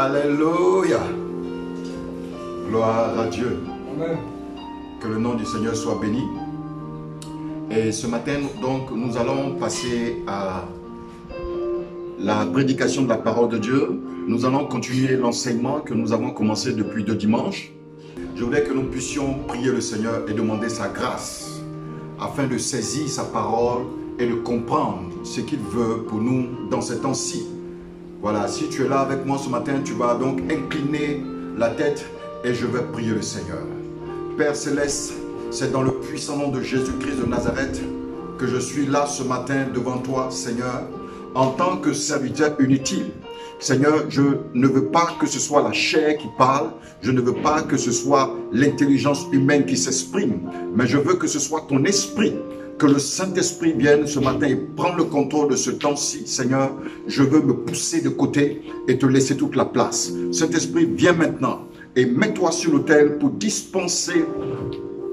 Alléluia. Gloire à Dieu. Amen. Que le nom du Seigneur soit béni. Et ce matin, donc, nous allons passer à la prédication de la parole de Dieu. Nous allons continuer l'enseignement que nous avons commencé depuis 2 dimanches. Je voudrais que nous puissions prier le Seigneur et demander sa grâce afin de saisir sa parole et de comprendre ce qu'il veut pour nous dans ces temps-ci. Voilà, si tu es là avec moi ce matin, tu vas donc incliner la tête et je vais prier le Seigneur. Père Céleste, c'est dans le puissant nom de Jésus-Christ de Nazareth que je suis là ce matin devant toi, Seigneur, en tant que serviteur inutile. Seigneur, je ne veux pas que ce soit la chair qui parle, je ne veux pas que ce soit l'intelligence humaine qui s'exprime, mais je veux que ce soit ton esprit, que le Saint-Esprit vienne ce matin et prenne le contrôle de ce temps-ci, Seigneur. Je veux me pousser de côté et te laisser toute la place. Saint-Esprit, viens maintenant et mets-toi sur l'autel pour dispenser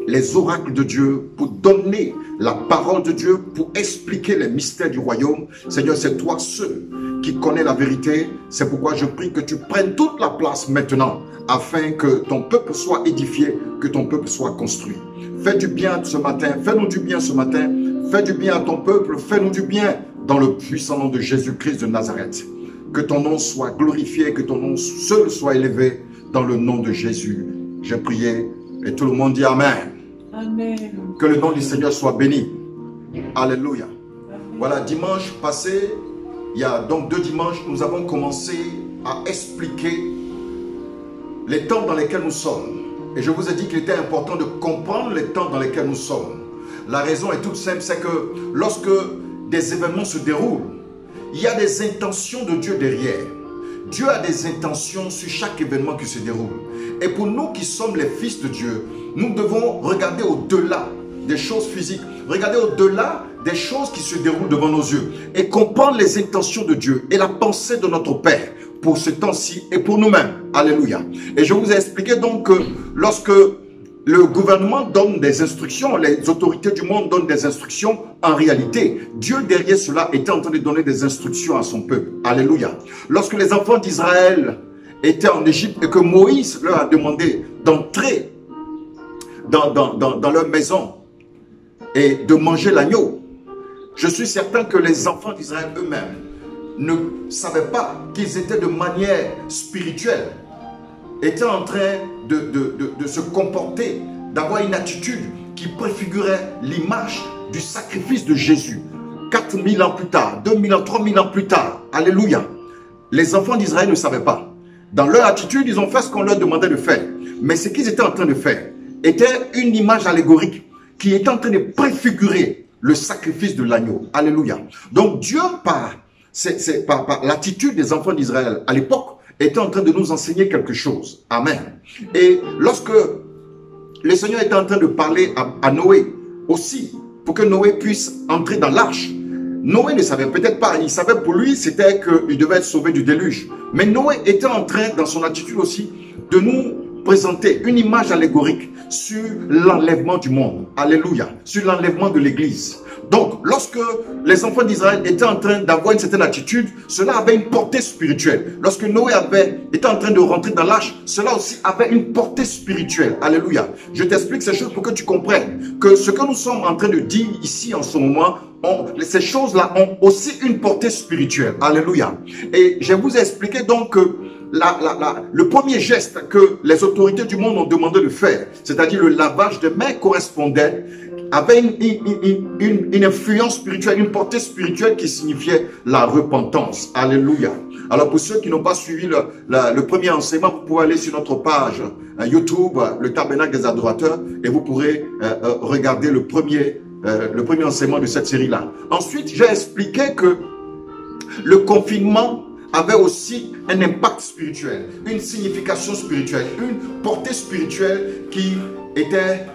les oracles de Dieu, pour donner la parole de Dieu, pour expliquer les mystères du royaume. Seigneur, c'est toi seul qui connais la vérité. C'est pourquoi je prie que tu prennes toute la place maintenant, afin que ton peuple soit édifié, que ton peuple soit construit. Fais du bien ce matin, fais-nous du bien ce matin, fais du bien à ton peuple, fais-nous du bien dans le puissant nom de Jésus-Christ de Nazareth. Que ton nom soit glorifié, que ton nom seul soit élevé dans le nom de Jésus. J'ai prié et tout le monde dit Amen. Amen. Que le nom du Seigneur soit béni. Alléluia. Amen. Voilà, dimanche passé, il y a donc 2 dimanches, nous avons commencé à expliquer les temps dans lesquels nous sommes. Et je vous ai dit qu'il était important de comprendre les temps dans lesquels nous sommes. La raison est toute simple, c'est que lorsque des événements se déroulent, il y a des intentions de Dieu derrière. Dieu a des intentions sur chaque événement qui se déroule. Et pour nous qui sommes les fils de Dieu, nous devons regarder au-delà des choses physiques, regarder au-delà des choses qui se déroulent devant nos yeux et comprendre les intentions de Dieu et la pensée de notre Père pour ce temps-ci et pour nous-mêmes. Alléluia. Et je vous ai expliqué donc que lorsque le gouvernement donne des instructions, les autorités du monde donnent des instructions, en réalité, Dieu derrière cela était en train de donner des instructions à son peuple. Alléluia. Lorsque les enfants d'Israël étaient en Égypte et que Moïse leur a demandé d'entrer dans leur maison et de manger l'agneau, je suis certain que les enfants d'Israël eux-mêmes ne savaient pas qu'ils étaient de manière spirituelle, étaient en train de se comporter, d'avoir une attitude qui préfigurait l'image du sacrifice de Jésus. 4000 ans plus tard, 2000 ans, 3000 ans plus tard, alléluia. Les enfants d'Israël ne savaient pas. Dans leur attitude, ils ont fait ce qu'on leur demandait de faire. Mais ce qu'ils étaient en train de faire était une image allégorique qui était en train de préfigurer le sacrifice de l'agneau. Alléluia. Donc Dieu, par l'attitude des enfants d'Israël à l'époque, était en train de nous enseigner quelque chose. Amen. Et lorsque le Seigneur était en train de parler à Noé aussi, pour que Noé puisse entrer dans l'arche, Noé ne savait peut-être pas, il savait pour lui, c'était qu'il devait être sauvé du déluge. Mais Noé était en train, dans son attitude aussi, de nous présenter une image allégorique sur l'enlèvement du monde. Alléluia. Sur l'enlèvement de l'église. Donc, lorsque les enfants d'Israël étaient en train d'avoir une certaine attitude, cela avait une portée spirituelle. Lorsque Noé était en train de rentrer dans l'arche, cela aussi avait une portée spirituelle. Alléluia. Je t'explique ces choses pour que tu comprennes que ce que nous sommes en train de dire ici en ce moment, ces choses-là ont aussi une portée spirituelle. Alléluia. Et je vous ai expliqué donc que le premier geste que les autorités du monde ont demandé de faire, c'est-à-dire le lavage des mains, correspondait, avait une influence spirituelle, une portée spirituelle qui signifiait la repentance. Alléluia. Alors pour ceux qui n'ont pas suivi le premier enseignement, vous pouvez aller sur notre page YouTube, le Tabernacle des Adorateurs, et vous pourrez regarder le premier enseignement de cette série-là. Ensuite, j'ai expliqué que le confinement avait aussi un impact spirituel, une signification spirituelle, une portée spirituelle qui était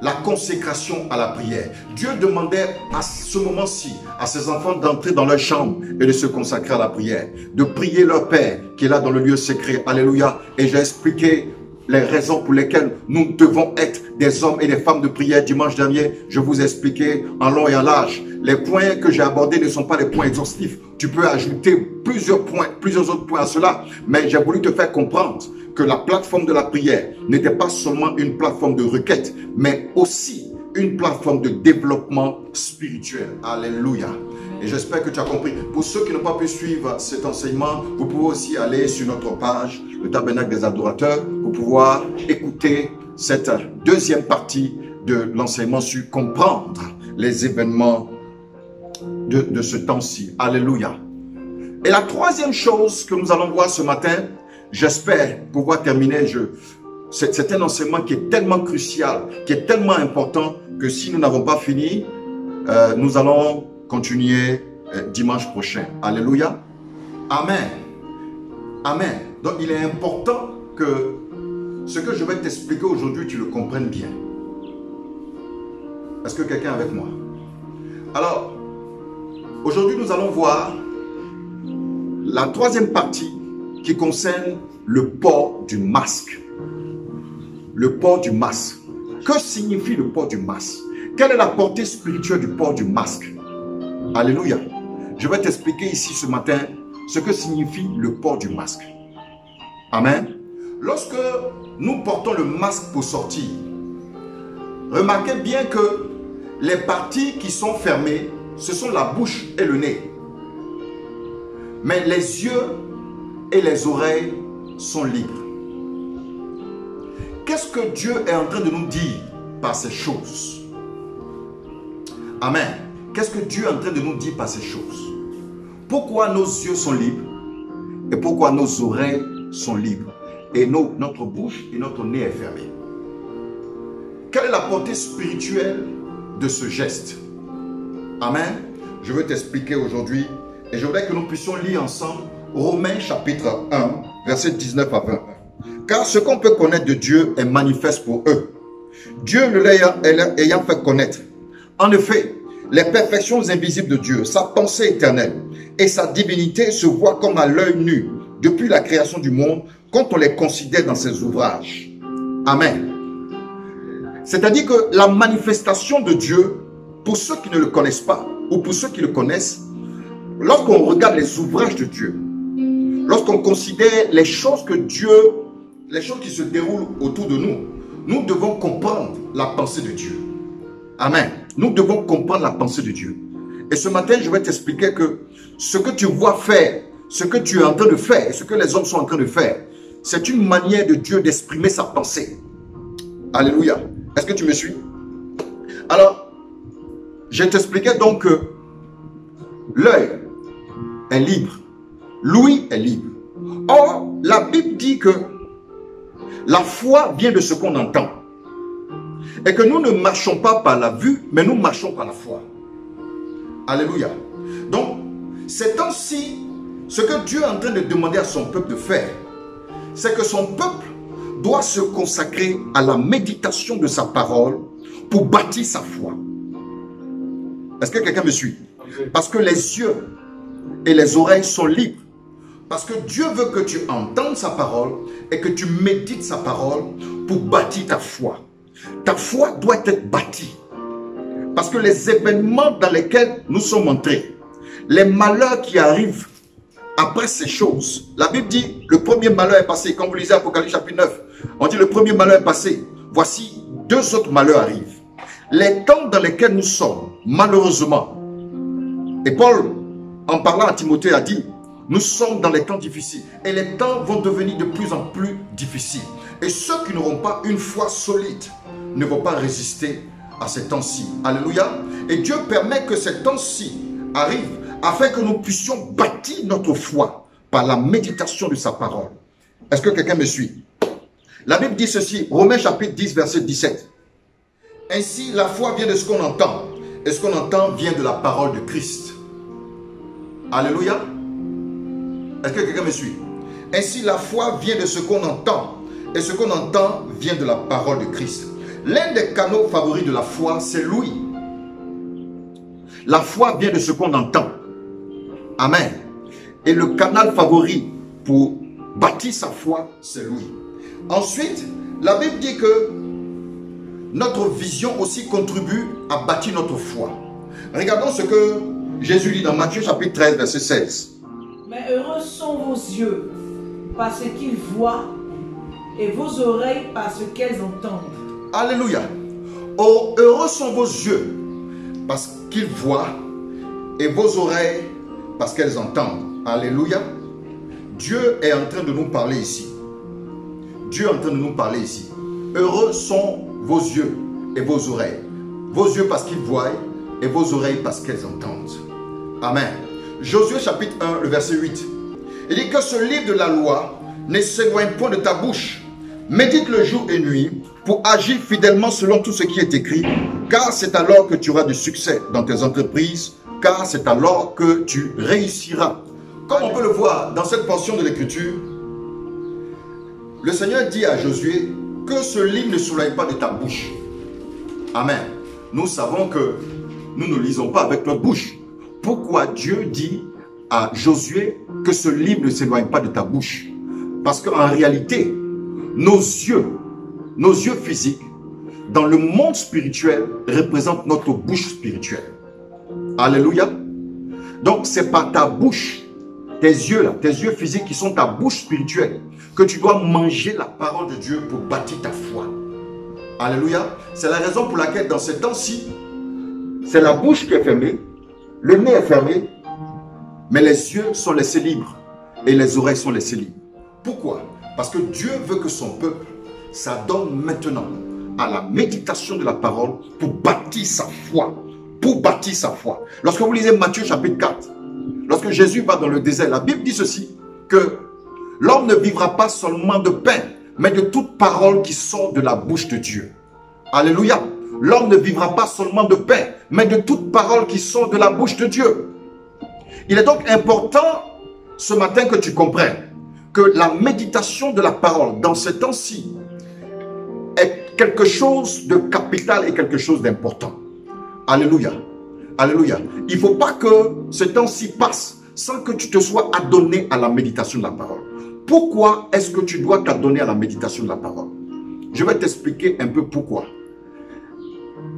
la consécration à la prière. Dieu demandait à ce moment-ci à ses enfants d'entrer dans leur chambre et de se consacrer à la prière, de prier leur Père qui est là dans le lieu secret. Alléluia. Et j'ai expliqué les raisons pour lesquelles nous devons être des hommes et des femmes de prière. Dimanche dernier, je vous ai expliqué en long et en large. Les points que j'ai abordés ne sont pas les points exhaustifs. Tu peux ajouter plusieurs points, plusieurs autres points à cela, mais j'ai voulu te faire comprendre que la plateforme de la prière n'était pas seulement une plateforme de requête, mais aussi une plateforme de développement spirituel. Alléluia. Et j'espère que tu as compris. Pour ceux qui n'ont pas pu suivre cet enseignement, vous pouvez aussi aller sur notre page, le Tabernacle des Adorateurs, pour pouvoir écouter cette deuxième partie de l'enseignement sur comprendre les événements de ce temps-ci. Alléluia. Et la troisième chose que nous allons voir ce matin, j'espère pouvoir terminer, c'est un enseignement qui est tellement crucial, qui est tellement important, que si nous n'avons pas fini, nous allons continuer dimanche prochain. Alléluia. Amen. Amen. Donc il est important que ce que je vais t'expliquer aujourd'hui, tu le comprennes bien. Est-ce que quelqu'un est avec moi? Alors, aujourd'hui nous allons voir la troisième partie qui concerne le port du masque. Le port du masque. Que signifie le port du masque? Quelle est la portée spirituelle du port du masque? Alléluia. Je vais t'expliquer ici ce matin ce que signifie le port du masque. Amen. Lorsque nous portons le masque pour sortir, remarquez bien que les parties qui sont fermées, ce sont la bouche et le nez. Mais les yeux et les oreilles sont libres. Qu'est-ce que Dieu est en train de nous dire par ces choses? Amen. Qu'est-ce que Dieu est en train de nous dire par ces choses? Pourquoi nos yeux sont libres et pourquoi nos oreilles sont libres et notre bouche et notre nez est fermé? Quelle est la portée spirituelle de ce geste? Amen. Je veux t'expliquer aujourd'hui et je voudrais que nous puissions lire ensemble Romains chapitre 1, verset 19 à 20. Car ce qu'on peut connaître de Dieu est manifeste pour eux, Dieu le ayant fait connaître. En effet, les perfections invisibles de Dieu, sa pensée éternelle et sa divinité se voient comme à l'œil nu depuis la création du monde quand on les considère dans ses ouvrages. Amen. C'est-à-dire que la manifestation de Dieu, pour ceux qui ne le connaissent pas ou pour ceux qui le connaissent, lorsqu'on regarde les ouvrages de Dieu, lorsqu'on considère les choses que Dieu, les choses qui se déroulent autour de nous, nous devons comprendre la pensée de Dieu. Amen. Nous devons comprendre la pensée de Dieu. Et ce matin, je vais t'expliquer que ce que tu vois faire, ce que tu es en train de faire, et ce que les hommes sont en train de faire, c'est une manière de Dieu d'exprimer sa pensée. Alléluia. Est-ce que tu me suis? Alors, je t'expliquais donc que l'œil est libre, l'ouïe est libre. Or, la Bible dit que la foi vient de ce qu'on entend. Et que nous ne marchons pas par la vue, mais nous marchons par la foi. Alléluia. Donc, c'est ainsi ce que Dieu est en train de demander à son peuple de faire. C'est que son peuple doit se consacrer à la méditation de sa parole pour bâtir sa foi. Est-ce que quelqu'un me suit? Parce que les yeux et les oreilles sont libres. Parce que Dieu veut que tu entendes sa parole et que tu médites sa parole pour bâtir ta foi. Ta foi doit être bâtie. Parce que les événements dans lesquels nous sommes entrés, les malheurs qui arrivent après ces choses, la Bible dit le premier malheur est passé. Quand vous lisez Apocalypse chapitre 9, on dit le premier malheur est passé. Voici deux autres malheurs arrivent. Les temps dans lesquels nous sommes, malheureusement, et Paul, en parlant à Timothée, a dit, nous sommes dans les temps difficiles. Et les temps vont devenir de plus en plus difficiles. Et ceux qui n'auront pas une foi solide ne vont pas résister à ces temps-ci. Alléluia. Et Dieu permet que ces temps-ci arrivent afin que nous puissions bâtir notre foi par la méditation de sa parole. Est-ce que quelqu'un me suit? La Bible dit ceci, Romains chapitre 10, verset 17. Ainsi, la foi vient de ce qu'on entend. Et ce qu'on entend vient de la parole de Christ. Alléluia. Est-ce que quelqu'un me suit? Ainsi, la foi vient de ce qu'on entend. Et ce qu'on entend vient de la parole de Christ. L'un des canaux favoris de la foi, c'est l'ouïe. La foi vient de ce qu'on entend. Amen. Et le canal favori pour bâtir sa foi, c'est l'ouïe. Ensuite, La Bible dit que notre vision aussi contribue à bâtir notre foi. Regardons ce que Jésus dit dans Matthieu chapitre 13, verset 16. Mais heureux sont vos yeux parce qu'ils voient et vos oreilles parce qu'elles entendent. Alléluia. Oh, heureux sont vos yeux parce qu'ils voient et vos oreilles parce qu'elles entendent. Alléluia. Dieu est en train de nous parler ici. Dieu est en train de nous parler ici. Heureux sont vos yeux et vos oreilles. Vos yeux parce qu'ils voient et vos oreilles parce qu'elles entendent. Amen. Josué chapitre 1, le verset 8. Il dit que ce livre de la loi ne s'éloigne point de ta bouche. Médite le jour et nuit pour agir fidèlement selon tout ce qui est écrit, car c'est alors que tu auras du succès dans tes entreprises, car c'est alors que tu réussiras. Comme on peut le voir dans cette portion de l'écriture, le Seigneur dit à Josué que ce livre ne s'éloigne pas de ta bouche. Amen. Nous savons que nous ne lisons pas avec notre bouche. Pourquoi Dieu dit à Josué que ce livre ne s'éloigne pas de ta bouche? Parce qu'en réalité, nos yeux physiques, dans le monde spirituel, représentent notre bouche spirituelle. Alléluia. Donc, c'est par ta bouche, tes yeux là, tes yeux physiques qui sont ta bouche spirituelle, que tu dois manger la parole de Dieu pour bâtir ta foi. Alléluia. C'est la raison pour laquelle dans ces temps-ci, c'est la bouche qui est fermée, le nez est fermé, mais les yeux sont laissés libres et les oreilles sont laissées libres. Pourquoi? Parce que Dieu veut que son peuple s'adonne maintenant à la méditation de la parole pour bâtir sa foi. Pour bâtir sa foi. Lorsque vous lisez Matthieu chapitre 4, lorsque Jésus va dans le désert, la Bible dit ceci, que l'homme ne vivra pas seulement de pain, mais de toute parole qui sort de la bouche de Dieu. Alléluia. L'homme ne vivra pas seulement de pain, mais de toute parole qui sort de la bouche de Dieu. Il est donc important ce matin que tu comprennes que la méditation de la parole dans ce temps-ci est quelque chose de capital et quelque chose d'important. Alléluia. Alléluia. Il ne faut pas que ce temps-ci passe sans que tu te sois adonné à la méditation de la parole. Pourquoi est-ce que tu dois t'adonner à la méditation de la parole? Je vais t'expliquer un peu pourquoi.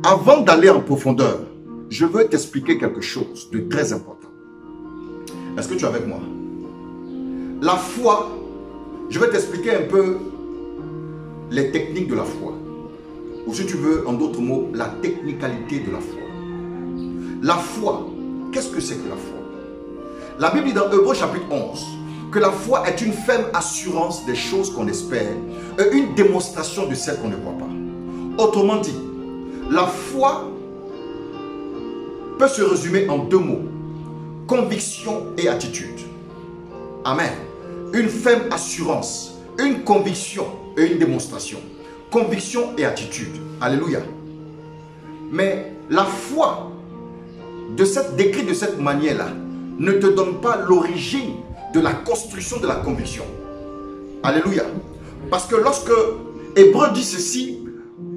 Avant d'aller en profondeur, je veux t'expliquer quelque chose de très important. Est-ce que tu es avec moi? La foi, je vais t'expliquer un peu les techniques de la foi. Ou si tu veux, en d'autres mots, la technicalité de la foi. La foi, qu'est-ce que c'est que la foi? La Bible dit dans Hébreux chapitre 11 que la foi est une ferme assurance des choses qu'on espère et une démonstration de celles qu'on ne voit pas. Autrement dit, la foi peut se résumer en deux mots: conviction et attitude. Amen. Une ferme assurance, une conviction et une démonstration. Conviction et attitude. Alléluia. Mais la foi, décrite de cette manière-là, ne te donne pas l'origine de la construction de la conviction. Alléluia. Parce que lorsque Hébreu dit ceci,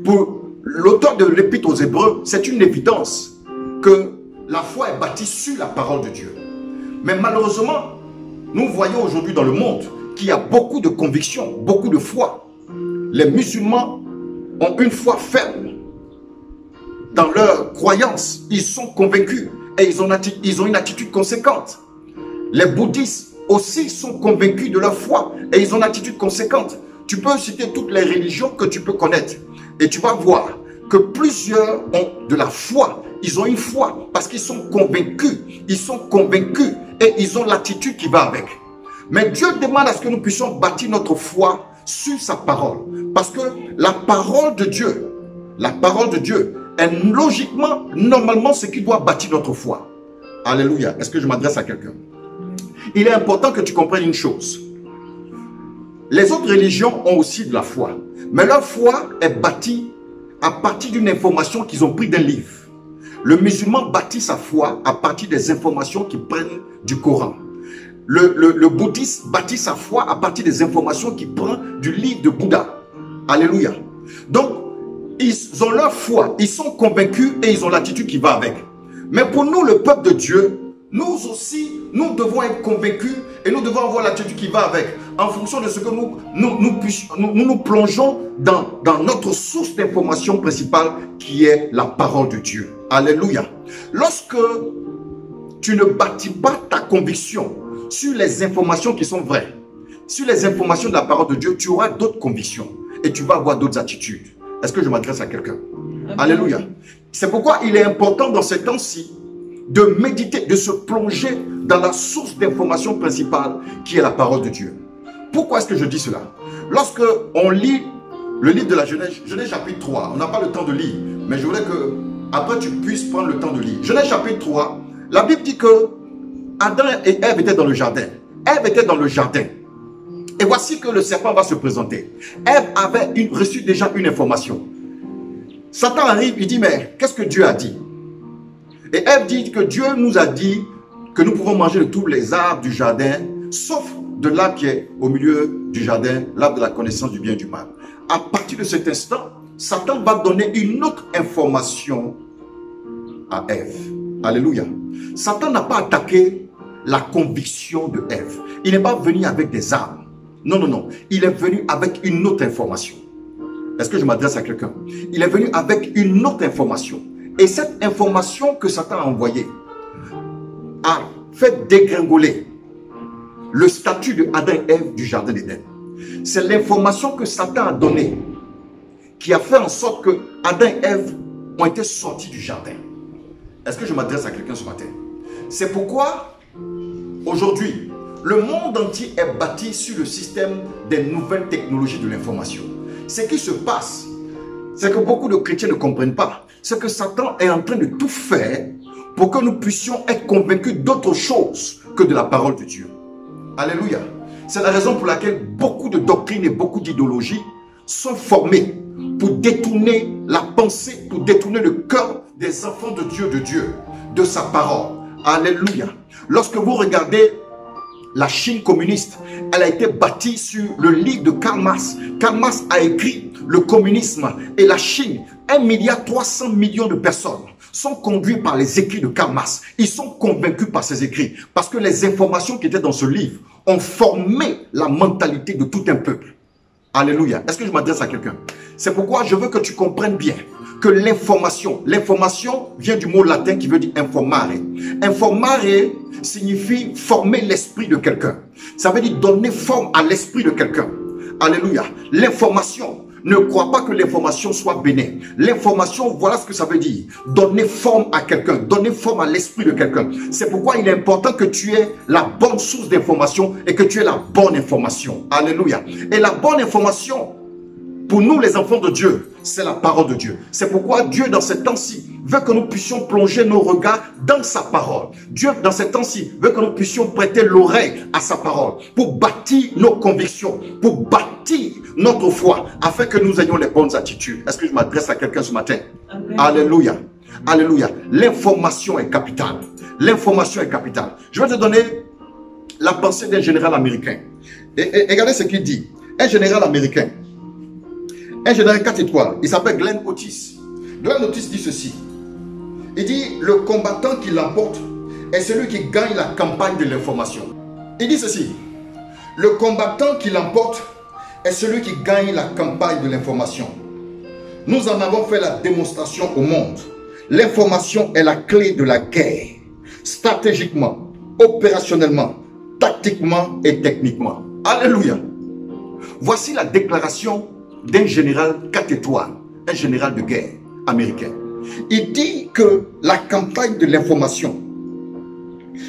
pour l'auteur de l'épître aux Hébreux, c'est une évidence que la foi est bâtie sur la parole de Dieu. Mais malheureusement, nous voyons aujourd'hui dans le monde qu'il y a beaucoup de convictions, beaucoup de foi. Les musulmans ont une foi ferme dans leur croyance. Ils sont convaincus et ils ont une attitude conséquente. Les bouddhistes aussi sont convaincus de leur foi et ils ont une attitude conséquente. Tu peux citer toutes les religions que tu peux connaître et tu vas voir que plusieurs ont de la foi. Ils ont une foi parce qu'ils sont convaincus. Ils sont convaincus et ils ont l'attitude qui va avec. Mais Dieu demande à ce que nous puissions bâtir notre foi sur sa parole. Parce que la parole de Dieu est logiquement, normalement, ce qui doit bâtir notre foi. Alléluia. Est-ce que je m'adresse à quelqu'un? Il est important que tu comprennes une chose. Les autres religions ont aussi de la foi. Mais leur foi est bâtie à partir d'une information qu'ils ont prise d'un livre. Le musulman bâtit sa foi à partir des informations qu'il prennent du Coran. Le bouddhiste bâtit sa foi à partir des informations qu'il prend du livre de Bouddha. Alléluia. Donc, ils ont leur foi, ils sont convaincus et ils ont l'attitude qui va avec. Mais pour nous, le peuple de Dieu, nous aussi, nous devons être convaincus et nous devons avoir l'attitude qui va avec. en fonction de ce que nous plongeons dans notre source d'information principale qui est la parole de Dieu. Alléluia. Lorsque tu ne bâtis pas ta conviction sur les informations qui sont vraies, sur les informations de la parole de Dieu, tu auras d'autres convictions et tu vas avoir d'autres attitudes. Est-ce que je m'adresse à quelqu'un? Alléluia. C'est pourquoi il est important dans ces temps-ci de méditer, de se plonger dans la source d'information principale qui est la parole de Dieu. Pourquoi est-ce que je dis cela? Lorsque on lit le livre de la Genèse, Genèse chapitre 3, on n'a pas le temps de lire, mais je voudrais que après tu puisses prendre le temps de lire. Genèse chapitre 3, la Bible dit que Adam et Ève étaient dans le jardin. Ève était dans le jardin. Et voici que le serpent va se présenter. Ève avait reçu déjà une information. Satan arrive, il dit, mais qu'est-ce que Dieu a dit? Et Ève dit que Dieu nous a dit que nous pouvons manger de tous les arbres du jardin, sauf de l'arbre qui est au milieu du jardin, l'arbre de la connaissance du bien et du mal. À partir de cet instant, Satan va donner une autre information à Ève. Alléluia. Satan n'a pas attaqué la conviction de Ève. Il n'est pas venu avec des armes. Non, non, non. Il est venu avec une autre information. Est-ce que je m'adresse à quelqu'un? Il est venu avec une autre information. Et cette information que Satan a envoyée a fait dégringoler le statut de Adam et Ève du jardin d'Éden. C'est l'information que Satan a donnée qui a fait en sorte que Adam et Ève ont été sortis du jardin. Est-ce que je m'adresse à quelqu'un ce matin? C'est pourquoi aujourd'hui, le monde entier est bâti sur le système des nouvelles technologies de l'information. Ce qui se passe, c'est que beaucoup de chrétiens ne comprennent pas. C'est que Satan est en train de tout faire pour que nous puissions être convaincus d'autre chose que de la parole de Dieu. Alléluia. C'est la raison pour laquelle beaucoup de doctrines et beaucoup d'idéologies sont formées pour détourner la pensée, pour détourner le cœur des enfants de Dieu, de sa parole. Alléluia. Lorsque vous regardez la Chine communiste, elle a été bâtie sur le livre de Karl Marx. Karl Marx a écrit le communisme et la Chine. 1,3 milliard de personnes sont conduites par les écrits de Karl Marx. Ils sont convaincus par ces écrits parce que les informations qui étaient dans ce livre ont formé la mentalité de tout un peuple. Alléluia. Est-ce que je m'adresse à quelqu'un? C'est pourquoi je veux que tu comprennes bien que l'information vient du mot latin qui veut dire informare. Informare signifie former l'esprit de quelqu'un. Ça veut dire donner forme à l'esprit de quelqu'un. Alléluia. L'information, ne crois pas que l'information soit bénie. L'information, voilà ce que ça veut dire. Donner forme à quelqu'un, donner forme à l'esprit de quelqu'un. C'est pourquoi il est important que tu aies la bonne source d'information et que tu aies la bonne information. Alléluia. Et la bonne information, pour nous les enfants de Dieu, c'est la parole de Dieu. C'est pourquoi Dieu dans ces temps-ci veut que nous puissions plonger nos regards dans sa parole. Dieu dans ces temps-ci veut que nous puissions prêter l'oreille à sa parole pour bâtir nos convictions, pour bâtir notre foi afin que nous ayons les bonnes attitudes. Est-ce que je m'adresse à quelqu'un ce matin? Amen. Alléluia. Alléluia. L'information est capitale. L'information est capitale. Je vais te donner la pensée d'un général américain. Et regardez ce qu'il dit. Un général américain. Un général 4 étoiles, il s'appelle Glenn Otis. Glenn Otis dit ceci. Il dit, le combattant qui l'emporte est celui qui gagne la campagne de l'information. Il dit ceci. Le combattant qui l'emporte est celui qui gagne la campagne de l'information. Nous en avons fait la démonstration au monde. L'information est la clé de la guerre. Stratégiquement, opérationnellement, tactiquement et techniquement. Alléluia. Voici la déclaration d'un général 4 étoiles, un général de guerre américain. Il dit que la campagne de l'information,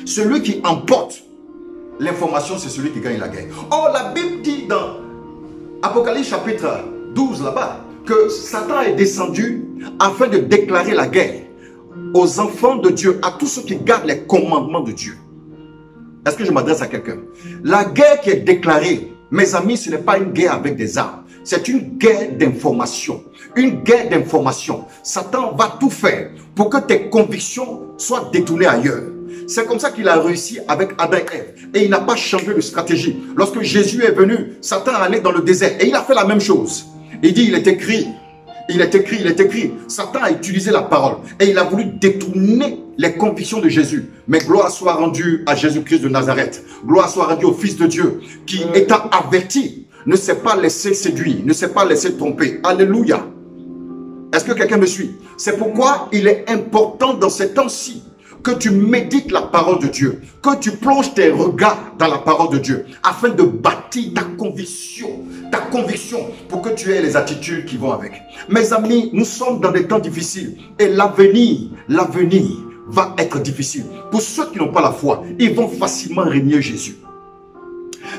celui qui emporte l'information, c'est celui qui gagne la guerre. Or, la Bible dit dans Apocalypse chapitre 12 là-bas, que Satan est descendu afin de déclarer la guerre aux enfants de Dieu, à tous ceux qui gardent les commandements de Dieu. Est-ce que je m'adresse à quelqu'un? La guerre qui est déclarée, mes amis, ce n'est pas une guerre avec des armes. C'est une guerre d'information. Une guerre d'information. Satan va tout faire pour que tes convictions soient détournées ailleurs. C'est comme ça qu'il a réussi avec Adam et Ève. Et il n'a pas changé de stratégie. Lorsque Jésus est venu, Satan allait dans le désert. Et il a fait la même chose. Il dit, il est écrit, Il est écrit. Satan a utilisé la parole et il a voulu détourner les convictions de Jésus. Mais gloire soit rendue à Jésus-Christ de Nazareth. Gloire soit rendue au Fils de Dieu qui, étant averti, ne s'est pas laissé séduire, ne s'est pas laissé tromper. Alléluia. Est-ce que quelqu'un me suit? C'est pourquoi il est important dans ces temps-ci que tu médites la parole de Dieu, que tu plonges tes regards dans la parole de Dieu, afin de bâtir ta conviction pour que tu aies les attitudes qui vont avec. Mes amis, nous sommes dans des temps difficiles et l'avenir va être difficile. Pour ceux qui n'ont pas la foi, ils vont facilement régner Jésus.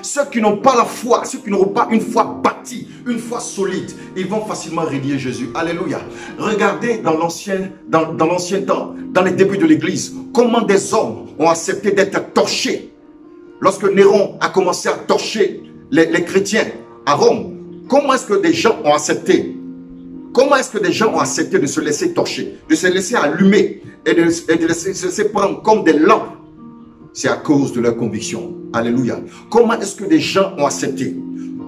Ceux qui n'ont pas la foi, ceux qui n'auront pas une foi bâtie, une foi solide, ils vont facilement régner Jésus. Alléluia. Regardez dans l'ancien temps, dans les débuts de l'Église, comment des hommes ont accepté d'être torchés. Lorsque Néron a commencé à torcher les chrétiens à Rome, comment est-ce que des gens ont accepté? Comment est-ce que des gens ont accepté de se laisser torcher, de se laisser allumer et de se laisser prendre comme des lampes? C'est à cause de leur conviction. Alléluia. Comment est-ce que des gens ont accepté,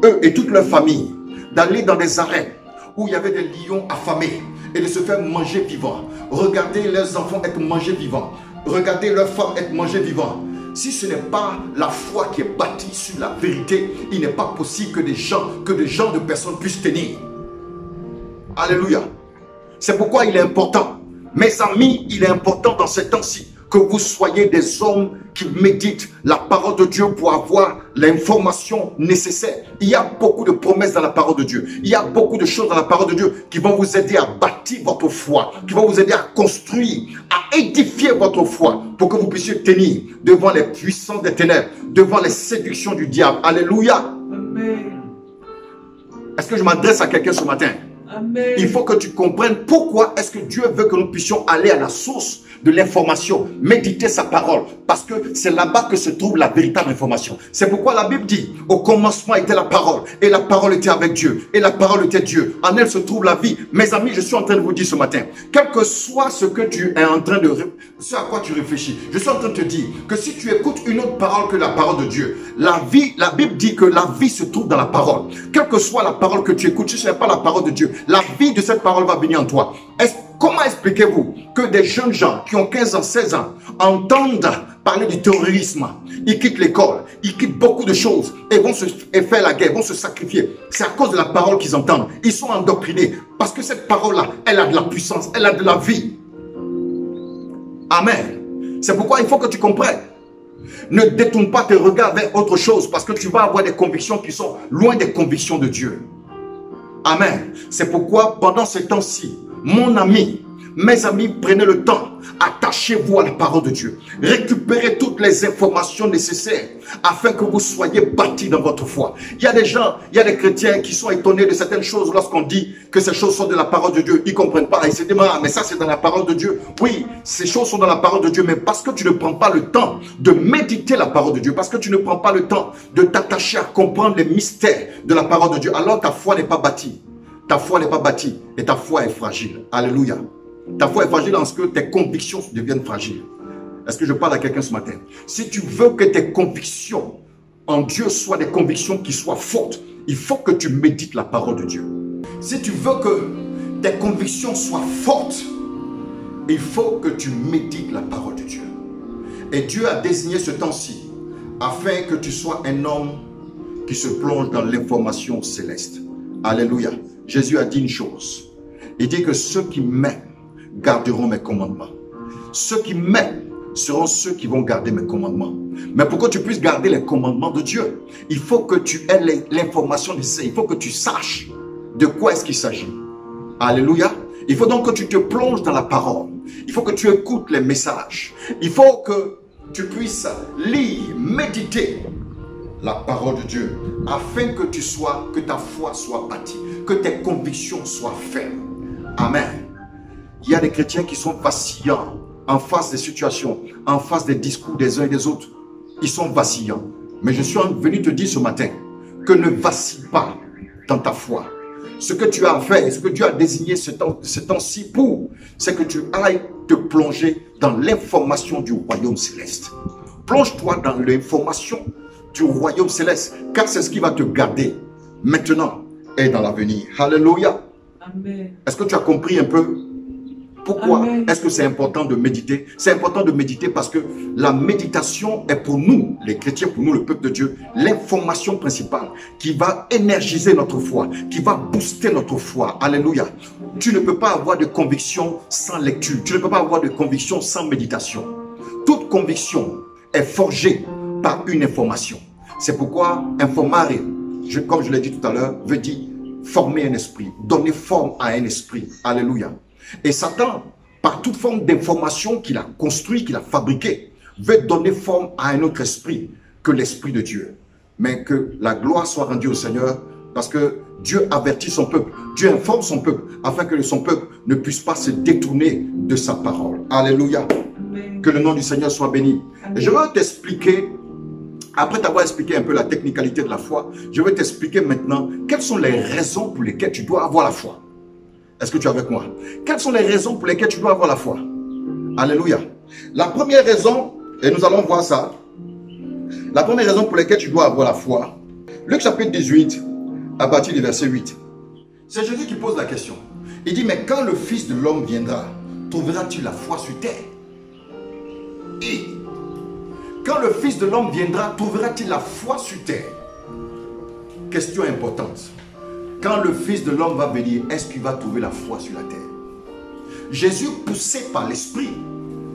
eux et toute leur famille, d'aller dans des arènes où il y avait des lions affamés et de se faire manger vivants? Regardez leurs enfants être mangés vivants. Regardez leurs femmes être mangées vivants. Si ce n'est pas la foi qui est bâtie sur la vérité, il n'est pas possible que des gens de personnes puissent tenir. Alléluia. C'est pourquoi il est important. Mes amis, il est important dans ces temps-ci que vous soyez des hommes qui méditent la parole de Dieu pour avoir l'information nécessaire. Il y a beaucoup de promesses dans la parole de Dieu. Il y a beaucoup de choses dans la parole de Dieu qui vont vous aider à bâtir votre foi, qui vont vous aider à construire, à édifier votre foi pour que vous puissiez tenir devant les puissances des ténèbres, devant les séductions du diable. Alléluia. Amen. Est-ce que je m'adresse à quelqu'un ce matin? Amen. Il faut que tu comprennes pourquoi est-ce que Dieu veut que nous puissions aller à la source de l'information, méditer sa parole, parce que c'est là-bas que se trouve la véritable information. C'est pourquoi la Bible dit, au commencement était la parole, et la parole était avec Dieu, et la parole était Dieu. En elle se trouve la vie. Mes amis, je suis en train de vous dire ce matin, quel que soit ce que tu es en train de, ce à quoi tu réfléchis, je suis en train de te dire que si tu écoutes une autre parole que la parole de Dieu, la Bible dit que la vie se trouve dans la parole. Quelle que soit la parole que tu écoutes, si ce n'est pas la parole de Dieu, la vie de cette parole va venir en toi. Comment expliquez-vous que des jeunes gens qui ont 15 ans, 16 ans entendent parler du terrorisme, ils quittent l'école, ils quittent beaucoup de choses et vont faire la guerre, vont se sacrifier? C'est à cause de la parole qu'ils entendent. Ils sont endoctrinés parce que cette parole-là, elle a de la puissance, elle a de la vie. Amen. C'est pourquoi il faut que tu comprennes. Ne détourne pas tes regards vers autre chose parce que tu vas avoir des convictions qui sont loin des convictions de Dieu. Amen. C'est pourquoi pendant ces temps-ci, mon ami, mes amis, prenez le temps, attachez-vous à la parole de Dieu. Récupérez toutes les informations nécessaires afin que vous soyez bâtis dans votre foi. Il y a des gens, il y a des chrétiens qui sont étonnés de certaines choses lorsqu'on dit que ces choses sont de la parole de Dieu. Ils ne comprennent pas. Ils se disent, ah, mais ça c'est dans la parole de Dieu. Oui, ces choses sont dans la parole de Dieu, mais parce que tu ne prends pas le temps de méditer la parole de Dieu, parce que tu ne prends pas le temps de t'attacher à comprendre les mystères de la parole de Dieu, alors ta foi n'est pas bâtie. Ta foi n'est pas bâtie et ta foi est fragile. Alléluia. Ta foi est fragile en ce que tes convictions deviennent fragiles. Est-ce que je parle à quelqu'un ce matin? Si tu veux que tes convictions en Dieu soient des convictions qui soient fortes, il faut que tu médites la parole de Dieu. Si tu veux que tes convictions soient fortes, il faut que tu médites la parole de Dieu. Et Dieu a désigné ce temps-ci afin que tu sois un homme qui se plonge dans l'information céleste. Alléluia. Jésus a dit une chose. Il dit que ceux qui m'aiment garderont mes commandements. Ceux qui m'aiment seront ceux qui vont garder mes commandements. Mais pour que tu puisses garder les commandements de Dieu, il faut que tu aies l'information nécessaire. Il faut que tu saches de quoi est-ce qu'il s'agit. Alléluia. Il faut donc que tu te plonges dans la parole. Il faut que tu écoutes les messages. Il faut que tu puisses lire, méditer la parole de Dieu, afin que ta foi soit bâtie, que tes convictions soient fermes. Amen. Il y a des chrétiens qui sont vacillants en face des situations, en face des discours des uns et des autres. Ils sont vacillants. Mais je suis venu te dire ce matin que ne vacille pas dans ta foi. Ce que tu as à faire, ce que Dieu a désigné ce temps-ci pour, c'est que tu ailles te plonger dans l'information du royaume céleste. Plonge-toi dans l'information du royaume céleste, car c'est ce qui va te garder maintenant et dans l'avenir. Alléluia. Amen. Est-ce que tu as compris un peu pourquoi est-ce que c'est important de méditer? C'est important de méditer parce que la méditation est pour nous, les chrétiens, pour nous, le peuple de Dieu, l'information principale qui va énergiser notre foi, qui va booster notre foi. Alléluia. Tu ne peux pas avoir de conviction sans lecture. Tu ne peux pas avoir de conviction sans méditation. Toute conviction est forgée par une information. C'est pourquoi informare, comme je l'ai dit tout à l'heure, veut dire former un esprit, donner forme à un esprit. Alléluia. Et Satan, par toute forme d'information qu'il a construit, qu'il a fabriqué, veut donner forme à un autre esprit que l'esprit de Dieu. Mais que la gloire soit rendue au Seigneur, parce que Dieu avertit son peuple, Dieu informe son peuple, afin que son peuple ne puisse pas se détourner de sa parole. Alléluia. Amen. Que le nom du Seigneur soit béni. Amen. Et je veux t'expliquer, après t'avoir expliqué un peu la technicalité de la foi, je vais t'expliquer maintenant quelles sont les raisons pour lesquelles tu dois avoir la foi. Est-ce que tu es avec moi? Quelles sont les raisons pour lesquelles tu dois avoir la foi? Alléluia. La première raison, et nous allons voir ça, la première raison pour laquelle tu dois avoir la foi, Luc chapitre 18, à partir du verset 8. C'est Jésus qui pose la question. Il dit, mais quand le Fils de l'homme viendra, trouvera-t-il la foi sur terre? Et quand le Fils de l'homme viendra, trouvera-t-il la foi sur terre? Question importante. Quand le Fils de l'homme va venir, est-ce qu'il va trouver la foi sur la terre? Jésus, poussé par l'Esprit,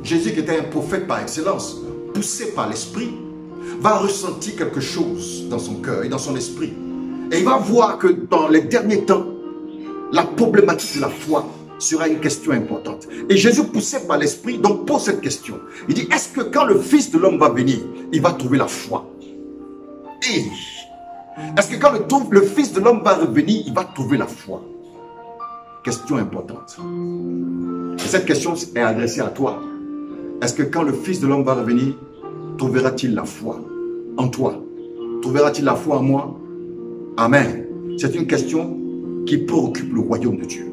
Jésus qui était un prophète par excellence, poussé par l'Esprit, va ressentir quelque chose dans son cœur et dans son esprit. Et il va voir que dans les derniers temps, la problématique de la foi sera une question importante. Et Jésus, poussé par l'Esprit, donc pose cette question. Il dit, est-ce que quand le Fils de l'homme va venir, il va trouver la foi? Et est-ce que quand le Fils de l'homme va revenir, il va trouver la foi? Question importante. Et cette question est adressée à toi. Est-ce que quand le Fils de l'homme va revenir, trouvera-t-il la foi en toi? Trouvera-t-il la foi en moi? Amen. C'est une question qui préoccupe le royaume de Dieu.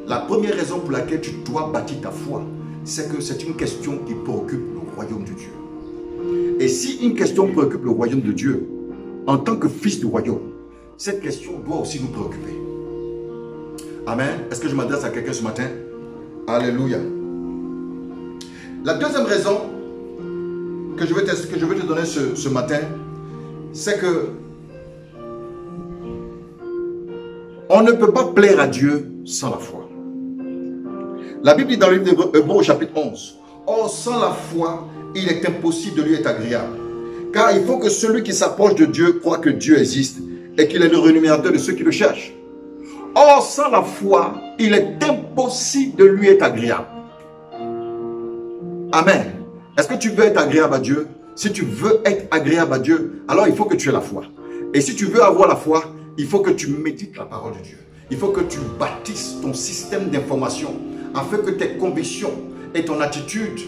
La première raison pour laquelle tu dois bâtir ta foi, c'est que c'est une question qui préoccupe le royaume de Dieu. Et si une question préoccupe le royaume de Dieu, en tant que fils du royaume, cette question doit aussi nous préoccuper. Amen. Est-ce que je m'adresse à quelqu'un ce matin? Alléluia. La deuxième raison que je veux te donner ce matin, c'est que on ne peut pas plaire à Dieu sans la foi. La Bible dit dans le livre d'Hébreux au chapitre 11, « Or, sans la foi, il est impossible de lui être agréable. Car il faut que celui qui s'approche de Dieu croit que Dieu existe et qu'il est le rémunérateur de ceux qui le cherchent. Or, sans la foi, il est impossible de lui être agréable. » Amen. Est-ce que tu veux être agréable à Dieu? Si tu veux être agréable à Dieu, alors il faut que tu aies la foi. Et si tu veux avoir la foi, il faut que tu médites la parole de Dieu. Il faut que tu bâtisses ton système d'information afin que tes convictions et ton attitude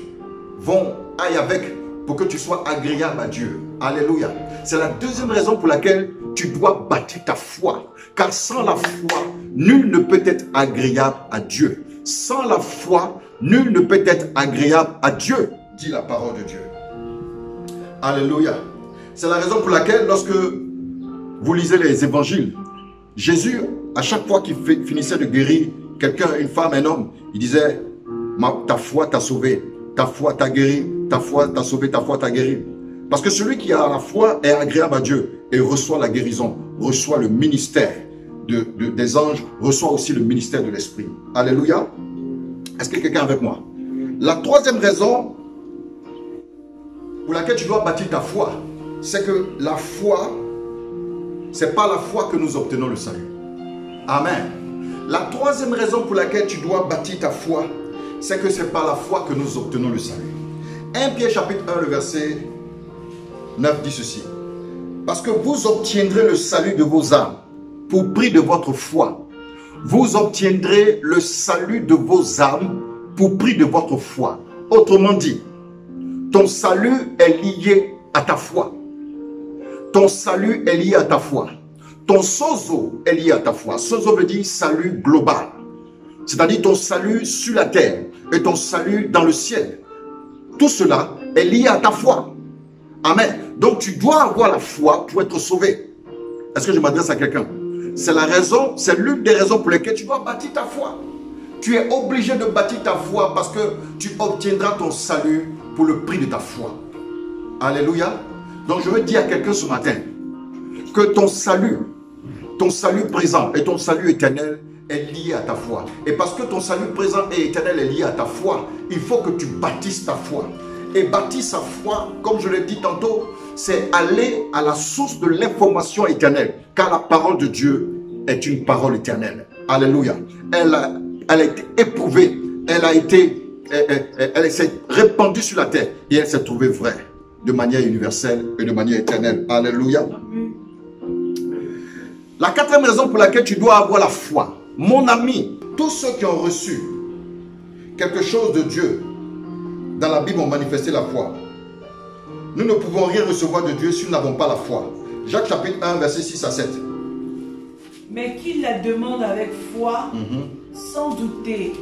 aillent avec pour que tu sois agréable à Dieu. Alléluia. C'est la deuxième raison pour laquelle tu dois bâtir ta foi. Car sans la foi, nul ne peut être agréable à Dieu. Sans la foi, nul ne peut être agréable à Dieu, dit la parole de Dieu. Alléluia. C'est la raison pour laquelle lorsque vous lisez les évangiles, Jésus, à chaque fois qu'il finissait de guérir quelqu'un, une femme, un homme, il disait, ta foi t'a sauvé, ta foi t'a guéri, ta foi t'a sauvé, ta foi t'a guéri. Parce que celui qui a la foi est agréable à Dieu et reçoit la guérison, reçoit le ministère des anges, reçoit aussi le ministère de l'Esprit. Alléluia. Est-ce que quelqu'un est avec moi? La troisième raison pour laquelle tu dois bâtir ta foi, c'est que la foi, c'est pas la foi que nous obtenons le salut. Amen. La troisième raison pour laquelle tu dois bâtir ta foi, c'est que c'est par la foi que nous obtenons le salut. 1 Pierre chapitre 1, le verset 9 dit ceci. Parce que vous obtiendrez le salut de vos âmes pour prix de votre foi. Vous obtiendrez le salut de vos âmes pour prix de votre foi. Autrement dit, ton salut est lié à ta foi. Ton salut est lié à ta foi. Ton sozo est lié à ta foi. Sozo veut dire salut global. C'est-à-dire ton salut sur la terre et ton salut dans le ciel. Tout cela est lié à ta foi. Amen. Donc tu dois avoir la foi pour être sauvé. Est-ce que je m'adresse à quelqu'un? C'est la raison, c'est l'une des raisons pour lesquelles tu dois bâtir ta foi. Tu es obligé de bâtir ta foi parce que tu obtiendras ton salut pour le prix de ta foi. Alléluia. Donc je veux dire à quelqu'un ce matin que ton salut présent et ton salut éternel est lié à ta foi. Et parce que ton salut présent et éternel est lié à ta foi, il faut que tu bâtisses ta foi. Et bâtir sa foi, comme je l'ai dit tantôt, c'est aller à la source de l'information éternelle. Car la parole de Dieu est une parole éternelle. Alléluia. Elle a été éprouvée, elle s'est répandue sur la terre et elle s'est trouvée vraie de manière universelle et de manière éternelle. Alléluia. La quatrième raison pour laquelle tu dois avoir la foi, mon ami, tous ceux qui ont reçu quelque chose de Dieu dans la Bible ont manifesté la foi. Nous ne pouvons rien recevoir de Dieu si nous n'avons pas la foi. Jacques chapitre 1, verset 6 à 7. Mais qu'il la demande avec foi, sans douter.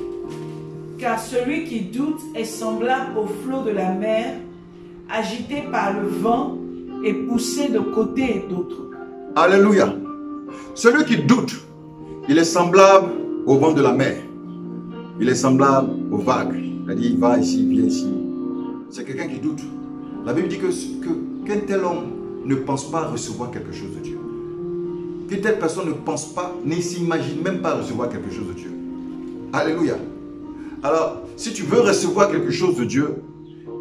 Car celui qui doute est semblable au flot de la mer, agité par le vent et poussé de côté et d'autre. Alléluia. Celui qui doute, il est semblable au vent de la mer. Il est semblable aux vagues. C'est-à-dire, il va ici, il vient ici. C'est quelqu'un qui doute. La Bible dit qu'un tel homme ne pense pas recevoir quelque chose de Dieu. Qu'une telle personne ne pense pas, ne s'imagine même pas recevoir quelque chose de Dieu. Alléluia. Alors, si tu veux recevoir quelque chose de Dieu,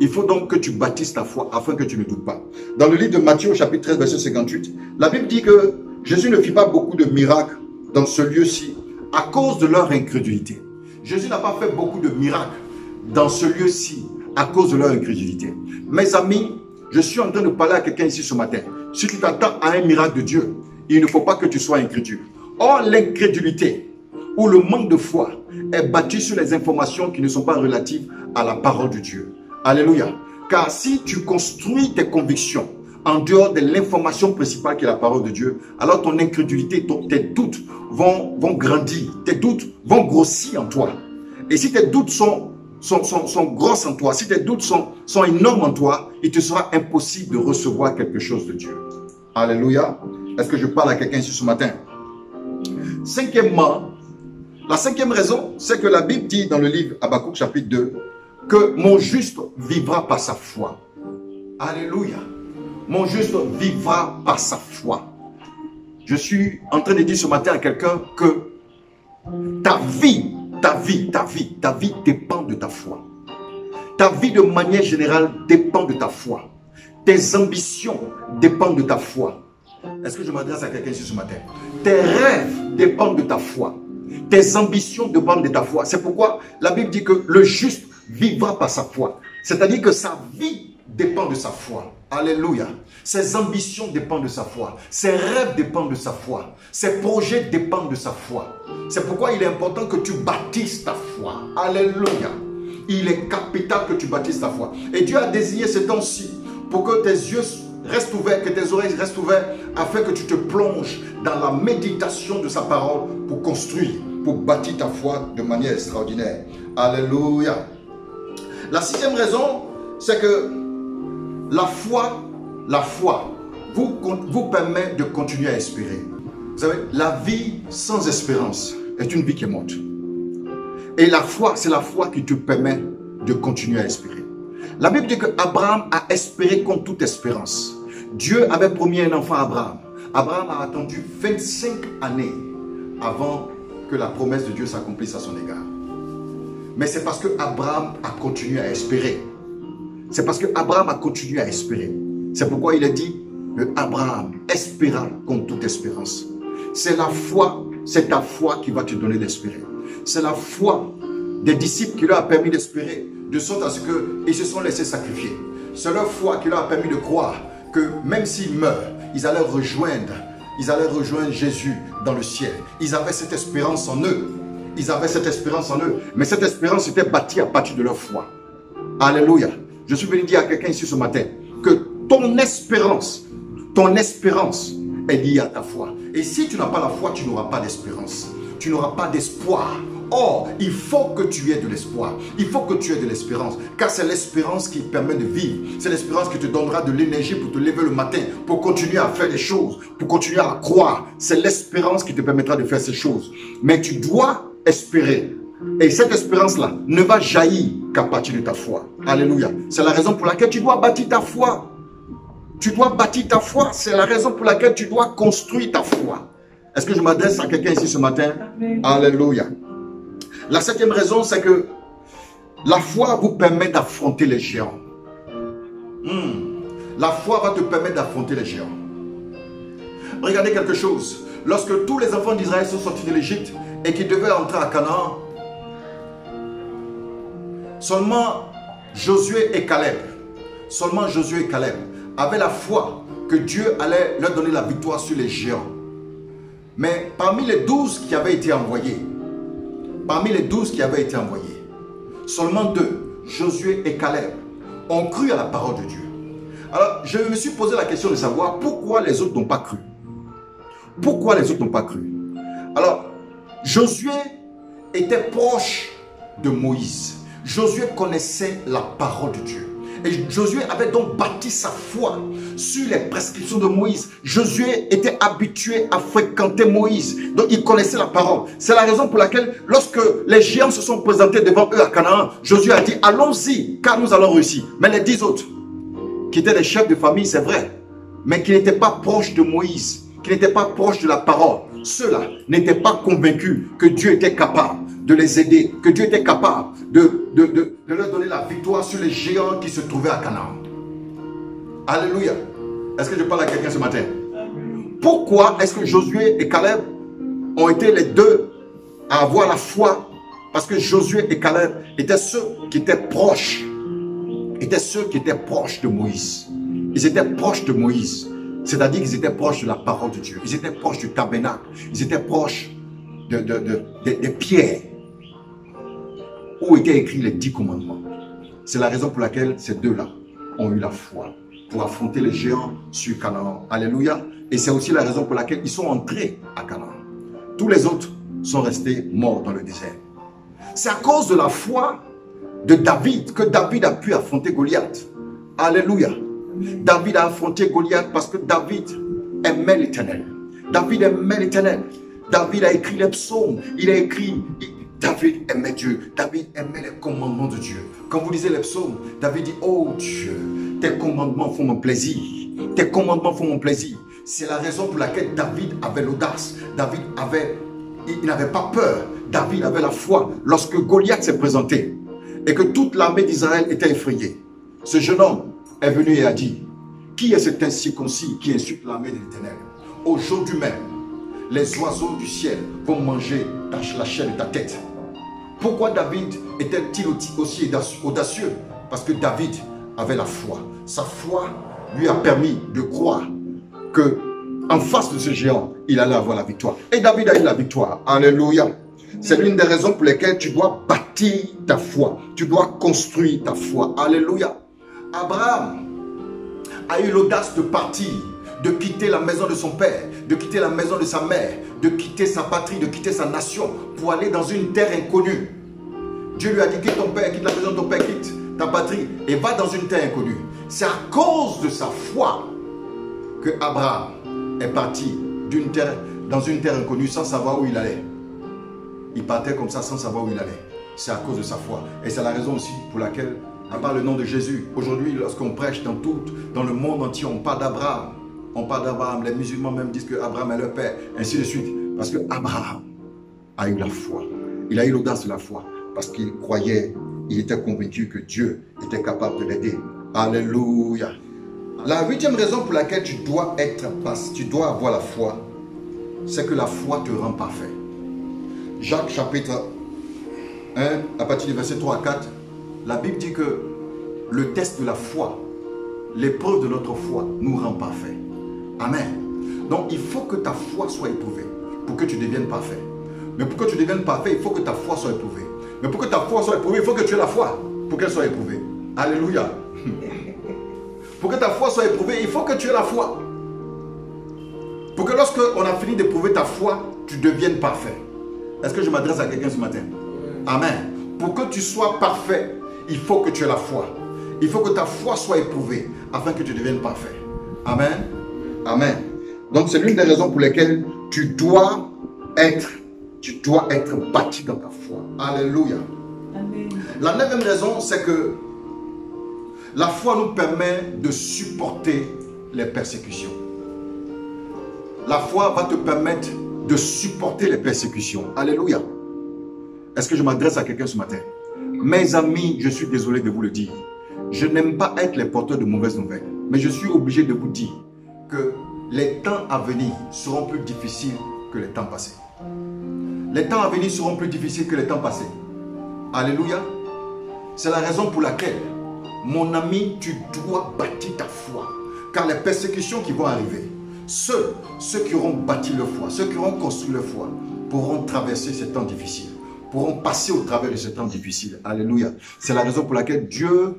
il faut donc que tu bâtisses ta foi afin que tu ne doutes pas. Dans le livre de Matthieu, chapitre 13, verset 58, la Bible dit que Jésus ne fit pas beaucoup de miracles dans ce lieu-ci à cause de leur incrédulité. Jésus n'a pas fait beaucoup de miracles dans ce lieu-ci à cause de leur incrédulité. Mes amis, je suis en train de parler à quelqu'un ici ce matin. Si tu t'attends à un miracle de Dieu, il ne faut pas que tu sois incrédule. Or, l'incrédulité ou le manque de foi est bâti sur les informations qui ne sont pas relatives à la parole de Dieu. Alléluia. Car si tu construis tes convictions en dehors de l'information principale qui est la parole de Dieu, alors ton incrédulité, tes doutes vont grandir, tes doutes vont grossir en toi. Et si tes doutes sont grosses en toi, si tes doutes sont énormes en toi, il te sera impossible de recevoir quelque chose de Dieu. Alléluia. Est-ce que je parle à quelqu'un ici ce matin? Cinquièmement, la cinquième raison, c'est que la Bible dit dans le livre Habakkuk chapitre 2 que mon juste vivra par sa foi. Alléluia. Mon juste vivra par sa foi. Je suis en train de dire ce matin à quelqu'un que ta vie dépend de ta foi. Ta vie de manière générale dépend de ta foi. Tes ambitions dépendent de ta foi. Est-ce que je m'adresse à quelqu'un ici ce matin? Tes rêves dépendent de ta foi. Tes ambitions dépendent de ta foi. C'est pourquoi la Bible dit que le juste vivra par sa foi. C'est-à-dire que sa vie dépend de sa foi. Alléluia. Ses ambitions dépendent de sa foi. Ses rêves dépendent de sa foi. Ses projets dépendent de sa foi. C'est pourquoi il est important que tu bâtisses ta foi. Alléluia. Il est capital que tu bâtisses ta foi. Et Dieu a désigné ce temps-ci pour que tes yeux restent ouverts, que tes oreilles restent ouvertes, afin que tu te plonges dans la méditation de sa parole pour construire, pour bâtir ta foi de manière extraordinaire. Alléluia. La sixième raison, c'est que la foi vous permet de continuer à espérer. Vous savez, la vie sans espérance est une vie qui est morte. Et la foi, c'est la foi qui te permet de continuer à espérer. La Bible dit qu'Abraham a espéré contre toute espérance. Dieu avait promis un enfant à Abraham. Abraham a attendu 25 années avant que la promesse de Dieu s'accomplisse à son égard. Mais c'est parce qu'Abraham a continué à espérer. C'est parce qu'Abraham a continué à espérer. C'est pourquoi il a dit que Abraham espéra contre toute espérance. C'est la foi, c'est ta foi qui va te donner d'espérer. C'est la foi des disciples qui leur a permis d'espérer, de sorte à ce qu'ils se sont laissés sacrifier. C'est leur foi qui leur a permis de croire que même s'ils meurent, ils allaient rejoindre Jésus dans le ciel. Ils avaient cette espérance en eux. Ils avaient cette espérance en eux. Mais cette espérance était bâtie à partir de leur foi. Alléluia. Je suis venu dire à quelqu'un ici ce matin que ton espérance est liée à ta foi. Et si tu n'as pas la foi, tu n'auras pas d'espérance. Tu n'auras pas d'espoir Or, il faut que tu aies de l'espoir. Il faut que tu aies de l'espérance. Car c'est l'espérance qui permet de vivre. C'est l'espérance qui te donnera de l'énergie pour te lever le matin, pour continuer à faire des choses, pour continuer à croire. C'est l'espérance qui te permettra de faire ces choses. Mais tu dois espérer. Et cette espérance-là ne va jaillir qu'à partir de ta foi. Alléluia. C'est la raison pour laquelle tu dois bâtir ta foi. Tu dois bâtir ta foi. C'est la raison pour laquelle tu dois construire ta foi. Est-ce que je m'adresse à quelqu'un ici ce matin? Amen. Alléluia. La septième raison, c'est que la foi vous permet d'affronter les géants. La foi va te permettre d'affronter les géants. Regardez quelque chose. Lorsque tous les enfants d'Israël sont sortis de l'Égypte et qu'ils devaient entrer à Canaan, seulement Josué et Caleb avaient la foi que Dieu allait leur donner la victoire sur les géants. Mais parmi les 12 qui avaient été envoyés, seulement 2, Josué et Caleb, ont cru à la parole de Dieu. Alors, je me suis posé la question de savoir pourquoi les autres n'ont pas cru. Pourquoi les autres n'ont pas cru? Alors, Josué était proche de Moïse. Josué connaissait la parole de Dieu. Et Josué avait donc bâti sa foi sur les prescriptions de Moïse. Josué était habitué à fréquenter Moïse. Donc il connaissait la parole. C'est la raison pour laquelle lorsque les géants se sont présentés devant eux à Canaan, Josué a dit allons-y car nous allons réussir. Mais les 10 autres, qui étaient les chefs de famille, c'est vrai, mais qui n'étaient pas proches de Moïse, qui n'étaient pas proches de la parole, ceux-là n'étaient pas convaincus que Dieu était capable de les aider, que Dieu était capable de leur donner la victoire sur les géants qui se trouvaient à Canaan. Alléluia. Est-ce que je parle à quelqu'un ce matin? Pourquoi est-ce que Josué et Caleb ont été les 2 à avoir la foi? Parce que Josué et Caleb étaient ceux qui étaient proches. De Moïse. Ils étaient proches de Moïse. C'est-à-dire qu'ils étaient proches de la parole de Dieu. Ils étaient proches du tabernacle. Ils étaient proches des pierres où étaient écrits les 10 commandements. C'est la raison pour laquelle ces 2-là ont eu la foi pour affronter les géants sur Canaan. Alléluia. Et c'est aussi la raison pour laquelle ils sont entrés à Canaan. Tous les autres sont restés morts dans le désert. C'est à cause de la foi de David que David a pu affronter Goliath. Alléluia. David a affronté Goliath parce que David aimait l'Éternel. David aimait l'Éternel. David a écrit les psaumes. David aimait Dieu. David aimait les commandements de Dieu. Quand vous lisez les psaumes, David dit, oh Dieu, tes commandements font mon plaisir. Tes commandements font mon plaisir. C'est la raison pour laquelle David avait l'audace. Il n'avait pas peur. David avait la foi. Lorsque Goliath s'est présenté et que toute l'armée d'Israël était effrayée, ce jeune homme est venu et a dit, qui est cet incirconcis qui insulte l'armée de l'Éternel? Aujourd'hui même, les oiseaux du ciel vont manger la chair de ta tête. Pourquoi David était-il aussi audacieux? Parce que David avait la foi. Sa foi lui a permis de croire que en face de ce géant, il allait avoir la victoire. Et David a eu la victoire. Alléluia. C'est l'une des raisons pour lesquelles tu dois bâtir ta foi. Tu dois construire ta foi. Alléluia. Abraham a eu l'audace de partir, de quitter la maison de son père, de quitter la maison de sa mère, de quitter sa patrie, de quitter sa nation pour aller dans une terre inconnue. Dieu lui a dit, quitte ton père, quitte la maison de ton père, quitte ta patrie et va dans une terre inconnue. C'est à cause de sa foi que Abraham est parti dans une terre inconnue sans savoir où il allait. Il partait comme ça sans savoir où il allait. C'est à cause de sa foi. Et c'est la raison aussi pour laquelle, à part le nom de Jésus, aujourd'hui, lorsqu'on prêche dans le monde entier, on parle d'Abraham. On parle d'Abraham. Les musulmans même disent qu'Abraham est leur père, ainsi de suite. Parce que Abraham a eu la foi. Il a eu l'audace de la foi. Parce qu'il croyait, il était convaincu que Dieu était capable de l'aider. Alléluia. La 8e raison pour laquelle tu dois avoir la foi, c'est que la foi te rend parfait. Jacques chapitre 1, à partir du verset 3 à 4, la Bible dit que le test de la foi, l'épreuve de notre foi, nous rend parfait. Amen. Donc il faut que ta foi soit éprouvée pour que tu deviennes parfait. Mais pour que tu deviennes parfait, il faut que ta foi soit éprouvée. Mais pour que ta foi soit éprouvée, il faut que tu aies la foi pour qu'elle soit éprouvée. Alléluia. Pour que ta foi soit éprouvée, il faut que tu aies la foi. Pour que lorsque on a fini d'éprouver ta foi, tu deviennes parfait. Est-ce que je m'adresse à quelqu'un ce matin? Amen. Pour que tu sois parfait, il faut que tu aies la foi. Il faut que ta foi soit éprouvée afin que tu deviennes parfait. Amen. Amen. Donc c'est l'une des raisons pour lesquelles tu dois être bâti dans ta foi. Alléluia. Amen. La 9e raison, c'est que la foi nous permet de supporter les persécutions. La foi va te permettre de supporter les persécutions. Alléluia. Est-ce que je m'adresse à quelqu'un ce matin? Mes amis, je suis désolé de vous le dire. Je n'aime pas être les porteurs de mauvaises nouvelles. Mais je suis obligé de vous dire que les temps à venir seront plus difficiles que les temps passés. Les temps à venir seront plus difficiles que les temps passés. Alléluia. C'est la raison pour laquelle, mon ami, tu dois bâtir ta foi. Car les persécutions qui vont arriver, ceux qui auront bâti leur foi, ceux qui auront construit leur foi, pourront traverser ces temps difficiles, pourront passer au travers de ces temps difficiles. Alléluia. C'est la raison pour laquelle Dieu,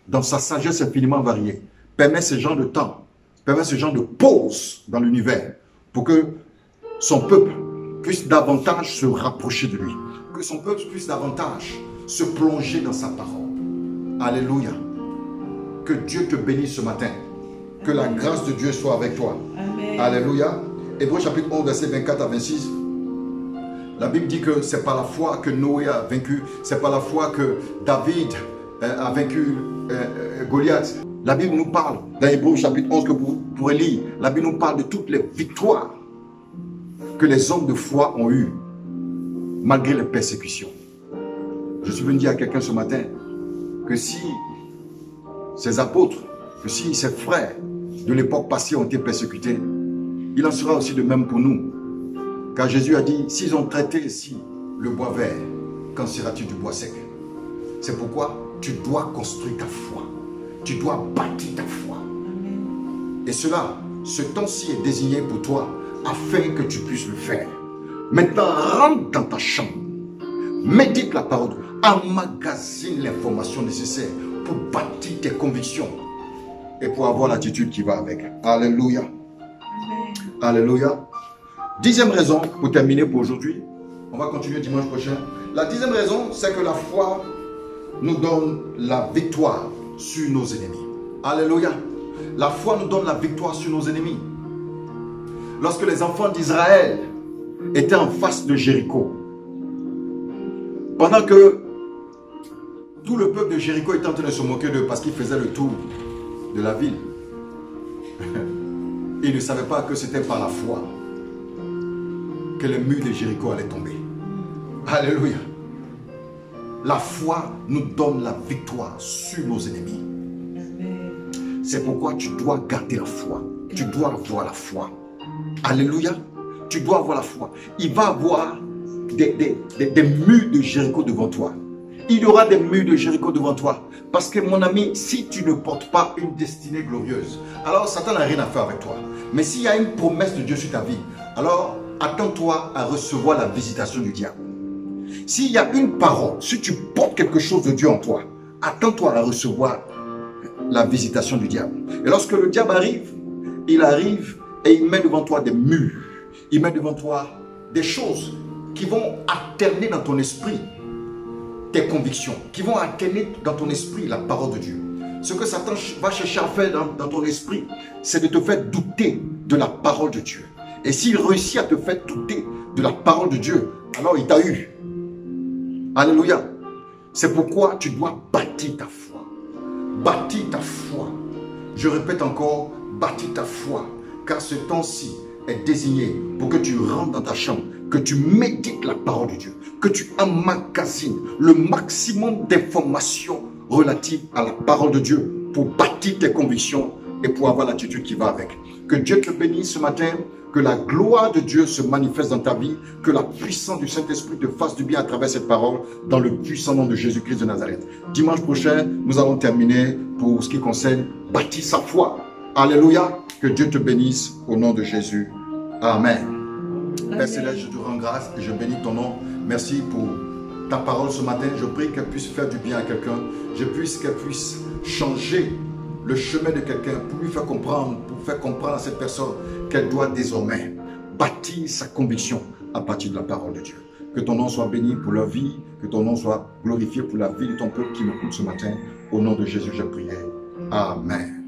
dans sa sagesse infiniment variée, permet ce genre de temps, permet ce genre de pause dans l'univers pour que son peuple puisse davantage se rapprocher de lui, que son peuple puisse davantage se plonger dans sa parole. Alléluia. Que Dieu te bénisse ce matin. Que la grâce de Dieu soit avec toi. Amen. Alléluia. Hébreux chapitre 11, verset 24 à 26. La Bible dit que c'est par la foi que Noé a vaincu. C'est par la foi que David a vaincu Goliath. La Bible nous parle, dans Hébreux chapitre 11 que vous pourrez lire, la Bible nous parle de toutes les victoires que les hommes de foi ont eues, malgré les persécutions. Je suis venu dire à quelqu'un ce matin que si ces apôtres, que si ces frères de l'époque passée ont été persécutés, il en sera aussi de même pour nous. Car Jésus a dit, s'ils ont traité ici le bois vert, qu'en sera-t-il du bois sec? C'est pourquoi tu dois construire ta foi. Tu dois bâtir ta foi. Amen. Et cela, ce temps-ci est désigné pour toi afin que tu puisses le faire. Maintenant, rentre dans ta chambre. Médite la parole. Emmagasine l'information nécessaire pour bâtir tes convictions et pour avoir l'attitude qui va avec. Alléluia. Amen. Alléluia. 10e raison, pour terminer pour aujourd'hui, on va continuer dimanche prochain. La 10e raison, c'est que la foi nous donne la victoire sur nos ennemis. Alléluia. La foi nous donne la victoire sur nos ennemis. Lorsque les enfants d'Israël étaient en face de Jéricho, pendant que tout le peuple de Jéricho était en train de se moquer d'eux parce qu'ils faisaient le tour de la ville, ils ne savaient pas que c'était par la foi que les murs de Jéricho allaient tomber. Alléluia. La foi nous donne la victoire sur nos ennemis. C'est pourquoi tu dois garder la foi. Tu dois avoir la foi. Alléluia. Tu dois avoir la foi. Il va y avoir des murs de Jéricho devant toi. Il y aura des murs de Jéricho devant toi. Parce que mon ami, si tu ne portes pas une destinée glorieuse, alors Satan n'a rien à faire avec toi. Mais s'il y a une promesse de Dieu sur ta vie, alors attends-toi à recevoir la visitation du diable. S'il y a une parole, si tu portes quelque chose de Dieu en toi, attends-toi à recevoir la visitation du diable. Et lorsque le diable arrive, il arrive et il met devant toi des murs. Il met devant toi des choses qui vont alterner dans ton esprit tes convictions, qui vont alterner dans ton esprit la parole de Dieu. Ce que Satan va chercher à faire dans ton esprit, c'est de te faire douter de la parole de Dieu. Et s'il réussit à te faire douter de la parole de Dieu, alors il t'a eu. Alléluia. C'est pourquoi tu dois bâtir ta foi. Bâtir ta foi. Je répète encore, bâtir ta foi. Car ce temps-ci est désigné pour que tu rentres dans ta chambre, que tu médites la parole de Dieu, que tu emmagasines le maximum d'informations relatives à la parole de Dieu pour bâtir tes convictions et pour avoir l'attitude qui va avec. Que Dieu te bénisse ce matin, que la gloire de Dieu se manifeste dans ta vie, que la puissance du Saint-Esprit te fasse du bien à travers cette parole, dans le puissant nom de Jésus-Christ de Nazareth. Dimanche prochain, nous allons terminer pour ce qui concerne bâtir sa foi. Alléluia. Que Dieu te bénisse au nom de Jésus. Amen. Père Céleste, je te rends grâce et je bénis ton nom. Merci pour ta parole ce matin. Je prie qu'elle puisse faire du bien à quelqu'un. Qu'elle puisse changer le chemin de quelqu'un pour lui faire comprendre, à cette personne qu'elle doit désormais bâtir sa conviction à partir de la parole de Dieu. Que ton nom soit béni pour leur vie, que ton nom soit glorifié pour la vie de ton peuple qui m'écoute ce matin. Au nom de Jésus, j'ai prié. Amen.